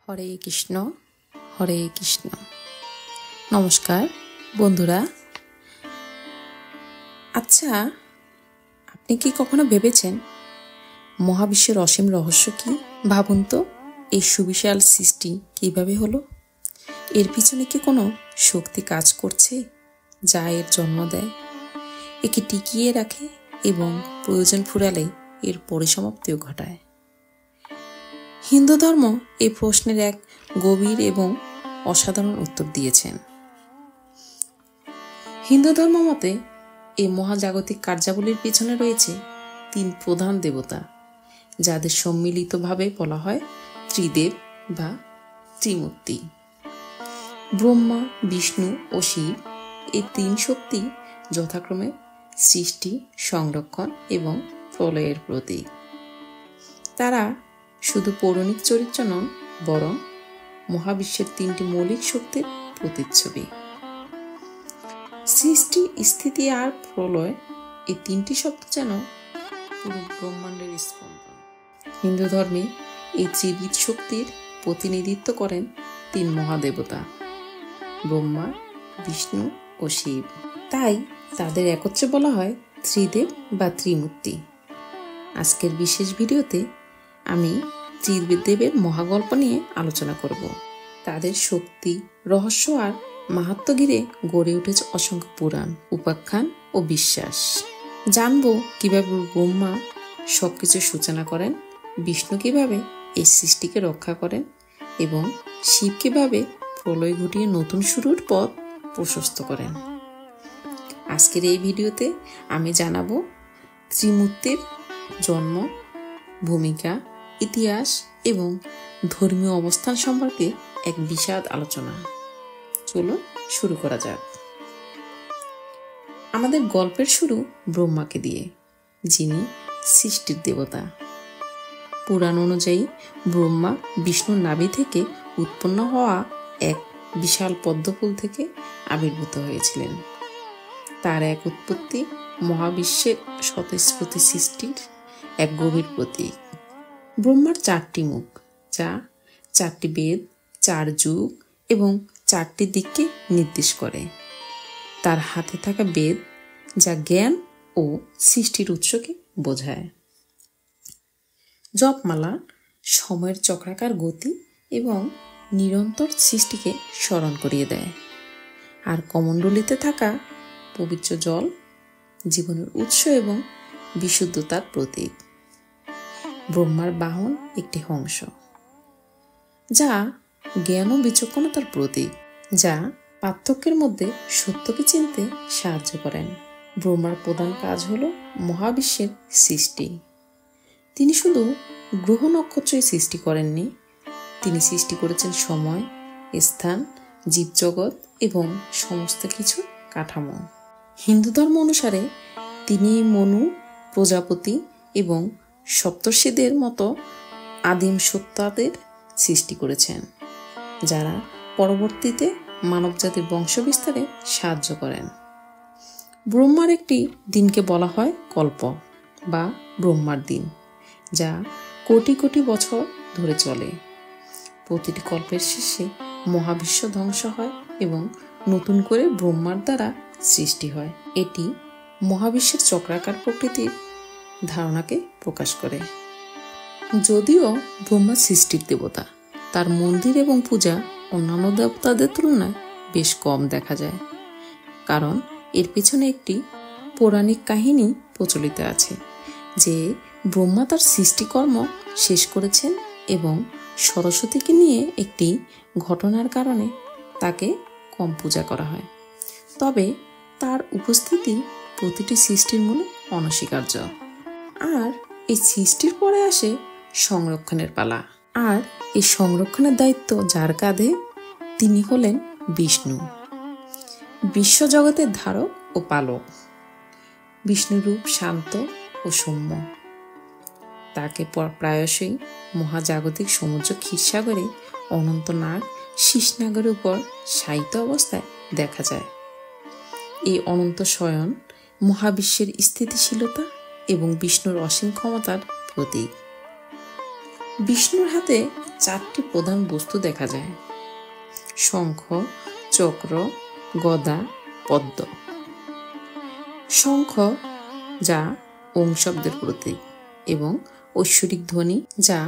হরে কৃষ্ণ হরে কৃষ্ণ। নমস্কার বন্ধুরা। আচ্ছা, আপনি কি কখনো ভেবেছেন মহাবিশ্বের অসীম রহস্য কি? ভাবুন তো, এই সুবিশাল সৃষ্টি কিভাবে হলো? এর পিছনে কি কোনো শক্তি কাজ করছে যা এর জন্ম দেয়, একে টিকিয়ে রাখে এবং প্রয়োজন ফুরালে এর পরিসমাপ্তিও ঘটায়? হিন্দু ধর্ম এই প্রশ্নের এক গভীর এবং অসাধারণ উত্তর দিয়েছেন। হিন্দু ধর্ম মতে এই মহাজাগতিক কার্যাবলীর পিছনে রয়েছে তিন প্রধান দেবতা, যাদের সম্মিলিতভাবে বলা হয় ত্রিদেব বা ত্রিমূর্তি। ব্রহ্মা, বিষ্ণু ও শিব এই তিন শক্তি যথাক্রমে সৃষ্টি, সংরক্ষণ এবং প্রলয়ের প্রতীক। তারা শুধু পৌরাণিক চরিত্র নন, বরং মহাবিশ্বের তিনটি মৌলিক শক্তির প্রতিচ্ছবি। সৃষ্টি, স্থিতি আর প্রলয়, এই তিনটি শব্দ যেন পুরো ব্রহ্মাণ্ডের স্পন্দন। হিন্দু ধর্মে এই ত্রিবিধ শক্তির প্রতিনিধিত্ব করেন তিন মহাদেবতা, ব্রহ্মা, বিষ্ণু ও শিব। তাই তাদের একত্রে বলা হয় ত্রিদেব বা ত্রিমূর্তি। আজকের বিশেষ ভিডিওতে আমি ত্রিদেবের মহাগল্প নিয়ে আলোচনা করব। তাদের শক্তি, রহস্য আর মাহাত্ম্য ঘিরে গড়ে উঠেছে অসংখ্য পুরাণ, উপাখ্যান ও বিশ্বাস। জানবো কিভাবে ব্রহ্মা সবকিছু সূচনা করেন, বিষ্ণু কিভাবে এই সৃষ্টিকে রক্ষা করেন এবং শিব কিভাবে প্রলয় ঘটিয়ে নতুন শুরুর পথ প্রশস্ত করেন। আজকের এই ভিডিওতে আমি জানাবো ত্রিমূর্তির জন্ম, ভূমিকা, ইতিহাস এবং ধর্মীয় অবস্থান সম্পর্কে এক বিশদ আলোচনা। চলো শুরু করা যাক। আমাদের গল্পের শুরু ব্রহ্মাকে দিয়ে, যিনি সৃষ্টির দেবতা। পুরাণ অনুযায়ী ব্রহ্মা বিষ্ণুর নাভি থেকে উৎপন্ন হওয়া এক বিশাল পদ্মফুল থেকে আবির্ভূত হয়েছিলেন। তার এক উৎপত্তি মহাবিশ্বের স্বতঃস্ফূর্ত সৃষ্টির এক গভীর প্রতীক। ব্রহ্মার চারটি মুখ, যা চারটি বেদ, চার যুগ এবং চারটি দিককে নির্দেশ করে। তার হাতে থাকা বেদ, যা জ্ঞান ও সৃষ্টির উৎসকে বোঝায়। জপমালা সময়ের চক্রাকার গতি এবং নিরন্তর সৃষ্টিকে স্মরণ করিয়ে দেয়। আর কমণ্ডলিতে থাকা পবিত্র জল জীবনের উৎস এবং বিশুদ্ধতার প্রতীক। ব্রহ্মার বাহন একটি হংস, যা জ্ঞান ও বিচক্ষণতার প্রতীক, যা পার্থক্যের মধ্যে সত্যকে চিনতে সাহায্য করেন। ব্রহ্মার প্রধান কাজ হল মহাবিশ্বের সৃষ্টি। তিনি শুধু গ্রহ নক্ষত্রই সৃষ্টি করেননি, তিনি সৃষ্টি করেছেন সময়, স্থান, জীবজগৎ এবং সমস্ত কিছু কাঠামো। হিন্দু ধর্ম অনুসারে তিনি মনু, প্রজাপতি এবং সপ্তর্ষিদের মতো আদিম সত্তাদের সৃষ্টি করেছেন, যারা পরবর্তীতে মানবজাতির বংশবিস্তারে সাহায্য করেন। ব্রহ্মার একটি দিনকে বলা হয় কল্প বা ব্রহ্মার দিন, যা কোটি কোটি বছর ধরে চলে। প্রতিটি কল্পের শেষে মহাবিশ্ব ধ্বংস হয় এবং নতুন করে ব্রহ্মার দ্বারা সৃষ্টি হয়। এটি মহাবিশ্বের চক্রাকার প্রকৃতির ধারণাকে প্রকাশ করে। যদিও ব্রহ্মা সৃষ্টির দেবতা, তার মন্দির এবং পূজা অন্যান্য দেবতাদের তুলনায় বেশ কম দেখা যায়, কারণ এর পিছনে একটি পৌরাণিক কাহিনী প্রচলিত আছে যে ব্রহ্মা তার সৃষ্টিকর্ম শেষ করেছেন এবং সরস্বতীকে নিয়ে একটি ঘটনার কারণে তাকে কম পূজা করা হয়। তবে তার উপস্থিতি প্রতিটি সৃষ্টির মূলে অনস্বীকার্য। আর এই সৃষ্টির পরে আসে সংরক্ষণের পালা। আর এই সংরক্ষণের দায়িত্ব যার কাঁধে, তিনি হলেন বিষ্ণু, বিশ্বজগতের ধারক ও পালক। বিষ্ণুর রূপ শান্ত ও সৌম্য। তাকে প্রায়শই মহাজাগতিক সমুদ্র ক্ষীরসাগরে অনন্তনাগ শীষনাগের উপর শায়িত অবস্থায় দেখা যায়। এই অনন্ত শয়ন মহাবিশ্বের স্থিতিশীলতা এবং বিষ্ণুর অসীম ক্ষমতার প্রতীক। বিষ্ণুর হাতে 4টি প্রধান বস্তু দেখা যায়: শঙ্খ, চক্র, গদা, পদ্ম। শঙ্খ, যা ওম শব্দের প্রতীক এবং ঐশ্বরিক ধ্বনি, যা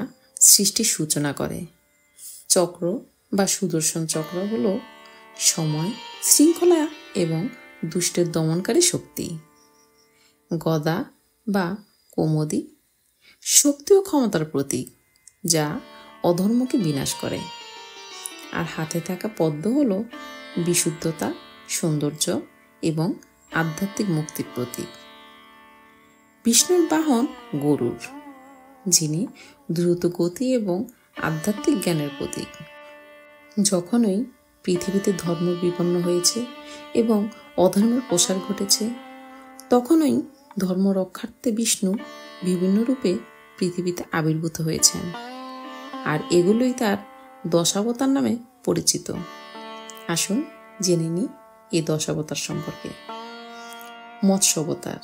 সৃষ্টির সূচনা করে। চক্র বা সুদর্শন চক্র হল সময়, শৃঙ্খলা এবং দুষ্টের দমনকারী শক্তি। গদা বা কৌমুদী, শক্তি ও ক্ষমতার প্রতীক, যা অধর্মকে বিনাশ করে। আর হাতে থাকা পদ্ম হল বিশুদ্ধতা, সৌন্দর্য এবং আধ্যাত্মিক মুক্তির প্রতীক। বিষ্ণুর বাহন গরুড়, যিনি দ্রুত গতি এবং আধ্যাত্মিক জ্ঞানের প্রতীক। যখনই পৃথিবীতে ধর্ম বিপন্ন হয়েছে এবং অধর্মের প্রসার ঘটেছে, তখনই ধর্ম রক্ষার্থে বিষ্ণু বিভিন্ন রূপে পৃথিবীতে আবির্ভূত হয়েছেন, আর এগুলোই তার দশাবতার নামে পরিচিত। আসুন জেনে নিই এই দশাবতার সম্পর্কে। মৎস্যাবতার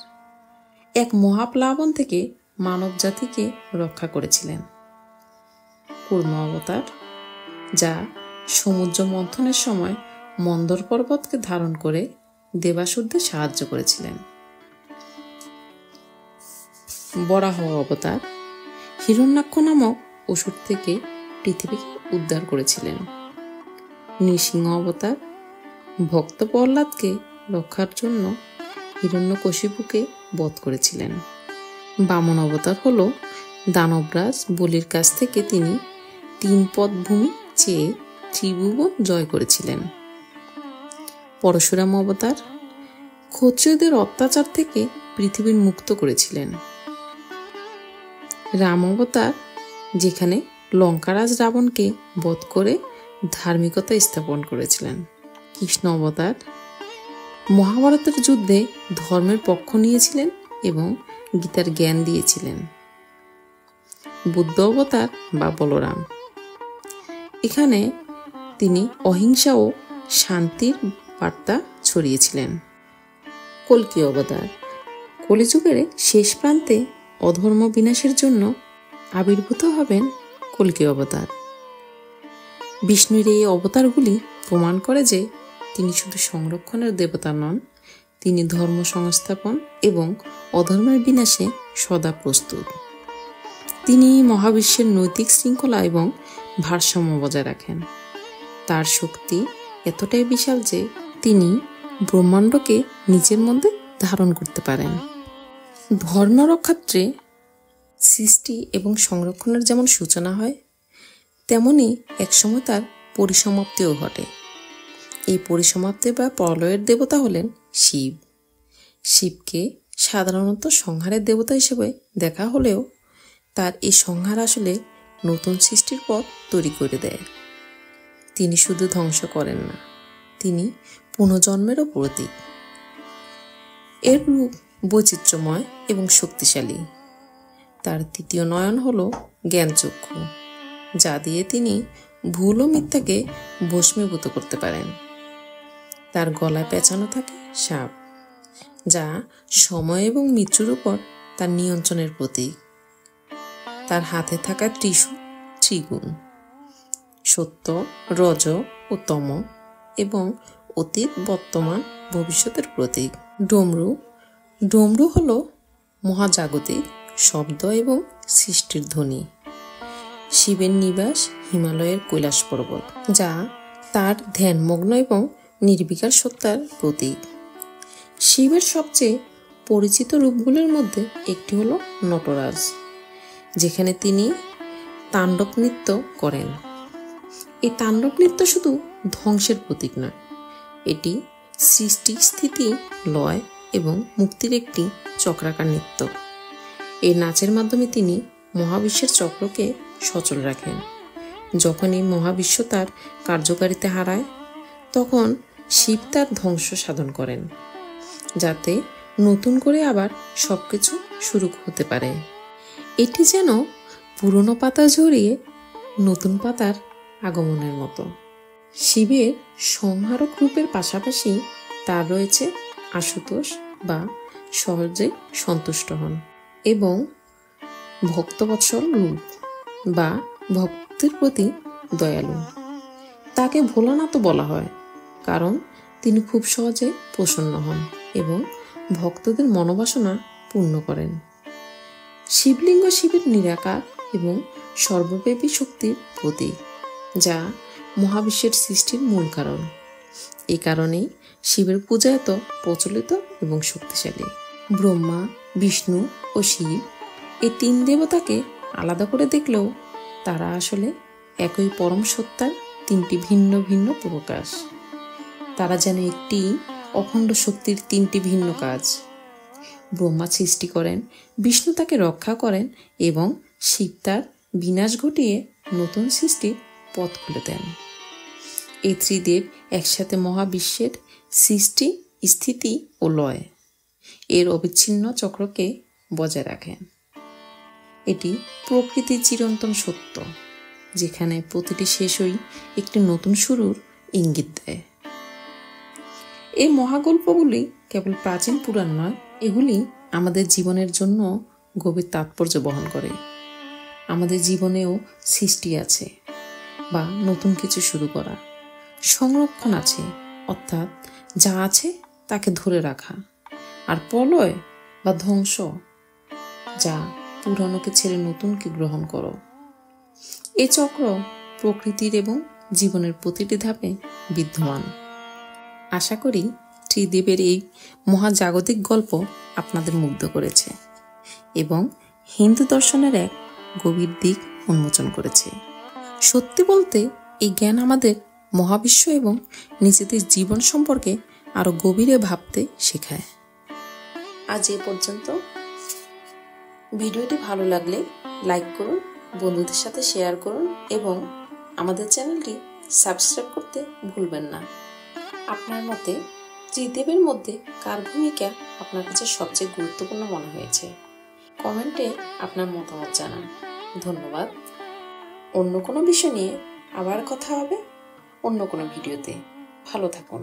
এক মহাপ্লাবন থেকে মানব জাতিকে রক্ষা করেছিলেন। কূর্ম অবতার, যা সমুদ্র মন্থনের সময় মন্দর পর্বতকে ধারণ করে দেবাসুরদের সাহায্য করেছিলেন। বরাহ অবতার, হিরণ্যাক্ষ নামক অসুর থেকে পৃথিবীকে উদ্ধার করেছিলেন। নৃসিংহ অবতার, ভক্ত প্রহ্লাদকে রক্ষার জন্য হিরণ্যকশিপুকে বধ করেছিলেন। বামন অবতার হল দানবরাজ বলির কাছ থেকে তিনি 3 পদ ভূমি চেয়ে ত্রিভুবন জয় করেছিলেন। পরশুরাম অবতার, ক্ষত্রিয়দের অত্যাচার থেকে পৃথিবীর মুক্ত করেছিলেন। রাম অবতার, যেখানে লঙ্কারাজ রাবণকে বধ করে ধার্মিকতা স্থাপন করেছিলেন। কৃষ্ণ অবতার, মহাভারতের যুদ্ধে ধর্মের পক্ষ নিয়েছিলেন এবং গীতার জ্ঞান দিয়েছিলেন। বুদ্ধ অবতার বা বলরাম, এখানে তিনি অহিংসা ও শান্তির বার্তা ছড়িয়েছিলেন। কল্কি অবতার, কলিযুগের শেষ প্রান্তে অধর্ম বিনাশের জন্য আবির্ভূত হবেন কল্কি অবতার। বিষ্ণুর এই অবতারগুলি প্রমাণ করে যে তিনি শুধু সংরক্ষণের দেবতা নন, তিনি ধর্ম সংস্থাপন এবং অধর্মের বিনাশে সদা প্রস্তুত। তিনি মহাবিশ্বের নৈতিক শৃঙ্খলা এবং ভারসাম্য বজায় রাখেন। তার শক্তি এতটাই বিশাল যে তিনি ব্রহ্মাণ্ডকে নিজের মধ্যে ধারণ করতে পারেন। ধর্ম রক্ষার্থে সৃষ্টি এবং সংরক্ষণের যেমন সূচনা হয়, তেমনি একসময় তার পরিসমাপ্তিও ঘটে। এই পরিসমাপ্তি বা প্রলয়ের দেবতা হলেন শিব। শিবকে সাধারণত সংহারের দেবতা হিসেবে দেখা হলেও তার এই সংহার আসলে নতুন সৃষ্টির পথ তৈরি করে দেয়। তিনি শুধু ধ্বংস করেন না, তিনি পুনর্জন্মেরও প্রতীক। এর রূপ বৈচিত্র্যময় এবং শক্তিশালী। তার তৃতীয় নয়ন হল জ্ঞানচক্ষু, যা দিয়ে তিনি ভুল ও মিথ্যাকে ভস্মীভূত করতে পারেন। তার গলায় পেঁচানো থাকে সাপ, যা সময় এবং মৃত্যুর উপর তার নিয়ন্ত্রণের প্রতীক। তার হাতে থাকা ত্রিশূল ত্রিগুণ, সত্য, রজ ও তম এবং অতীত, বর্তমান, ভবিষ্যতের প্রতীক। ডমরু, ডমরু হল মহাজাগতিক শব্দ এবং সৃষ্টির ধ্বনি। শিবের নিবাস হিমালয়ের কৈলাস পর্বত, যা তার ধ্যানমগ্ন এবং নির্বিকার সত্তার প্রতীক। শিবের সবচেয়ে পরিচিত রূপগুলোর মধ্যে একটি হল নটরাজ, যেখানে তিনি তাণ্ডব নৃত্য করেন। এই তাণ্ডব নৃত্য শুধু ধ্বংসের প্রতীক নয়, এটি সৃষ্টি, স্থিতি, লয় এবং মুক্তির একটি চক্রাকার নৃত্য। এই নাচের মাধ্যমে তিনি মহাবিশ্বের চক্রকে সচল রাখেন। যখন এই মহাবিশ্ব তার কার্যকারিতা হারায়, তখন শিব তার ধ্বংস সাধন করেন, যাতে নতুন করে আবার সবকিছু শুরু হতে পারে। এটি যেন পুরনো পাতা ঝরিয়ে নতুন পাতার আগমনের মতো। শিবের সংহারক রূপের পাশাপাশি তার রয়েছে আশুতোষ বা সহজে সন্তুষ্ট হন এবং ভক্তবৎসল রূপ, বা ভক্তের প্রতি দয়ালু। তাকে ভোলানাথও বলা হয়, কারণ তিনি খুব সহজে প্রসন্ন হন এবং ভক্তদের মনোবাসনা পূর্ণ করেন। শিবলিঙ্গ শিবের নিরাকার এবং সর্বব্যাপী শক্তির প্রতীক, যা মহাবিশ্বের সৃষ্টির মূল কারণ। এই কারণেই শিবের পূজা এত প্রচলিত এবং শক্তিশালী। ব্রহ্মা, বিষ্ণু ও শিব এই তিন দেবতাকে আলাদা করে দেখলেও তারা আসলে একই পরম সত্তার তিনটি ভিন্ন ভিন্ন প্রকাশ। তারা যেন একটি অখণ্ড শক্তির তিনটি ভিন্ন কাজ। ব্রহ্মা সৃষ্টি করেন, বিষ্ণু তাকে রক্ষা করেন এবং শিব তার বিনাশ ঘটিয়ে নতুন সৃষ্টির পথ খুলে দেন। এই ত্রিদেব একসাথে মহাবিশ্বের সৃষ্টি, স্থিতি ও লয় এর অবিচ্ছিন্ন চক্রকে বজায় রাখেন। এটি প্রকৃতির চিরন্তন সত্য, যেখানে প্রতিটি শেষই একটি নতুন শুরুর ইঙ্গিত দেয়। এই মহাগল্পগুলি কেবল প্রাচীন পুরাণ নয়, এগুলি আমাদের জীবনের জন্য গভীর তাৎপর্য বহন করে। আমাদের জীবনেও সৃষ্টি আছে বা নতুন কিছু শুরু করা, সংরক্ষণ আছে অর্থাৎ যা আছে তাকে ধরে রাখা, আর প্রলয় বা ধ্বংস, যা পুরানোকে ছেড়ে নতুনকে গ্রহণ করো। এই চক্র প্রকৃতির এবং জীবনের প্রতিটি ধাপে বিদ্যমান। আশা করি ত্রিদেবের এই মহাজাগতিক গল্প আপনাদের মুগ্ধ করেছে এবং হিন্দু দর্শনের এক গভীর দিক উন্মোচন করেছে। সত্যি বলতে এই জ্ঞান আমাদের মহাবিশ্ব এবং নিজেদের জীবন সম্পর্কে আরো গভীরে ভাবতে শেখায়। আজ এ পর্যন্ত। ভিডিওটি ভালো লাগলে লাইক করুন, বন্ধুদের সাথে শেয়ার করুন এবং আমাদের চ্যানেলটি সাবস্ক্রাইব করতে ভুলবেন না। আপনার মতে ত্রিদেবের মধ্যে কার ভূমিকা আপনার কাছে সবচেয়ে গুরুত্বপূর্ণ মনে হয়েছে? কমেন্টে আপনার মতামত জানান। ধন্যবাদ। অন্য কোনো বিষয় নিয়ে আবার কথা হবে অন্য কোনো ভিডিওতে। ভালো থাকুন।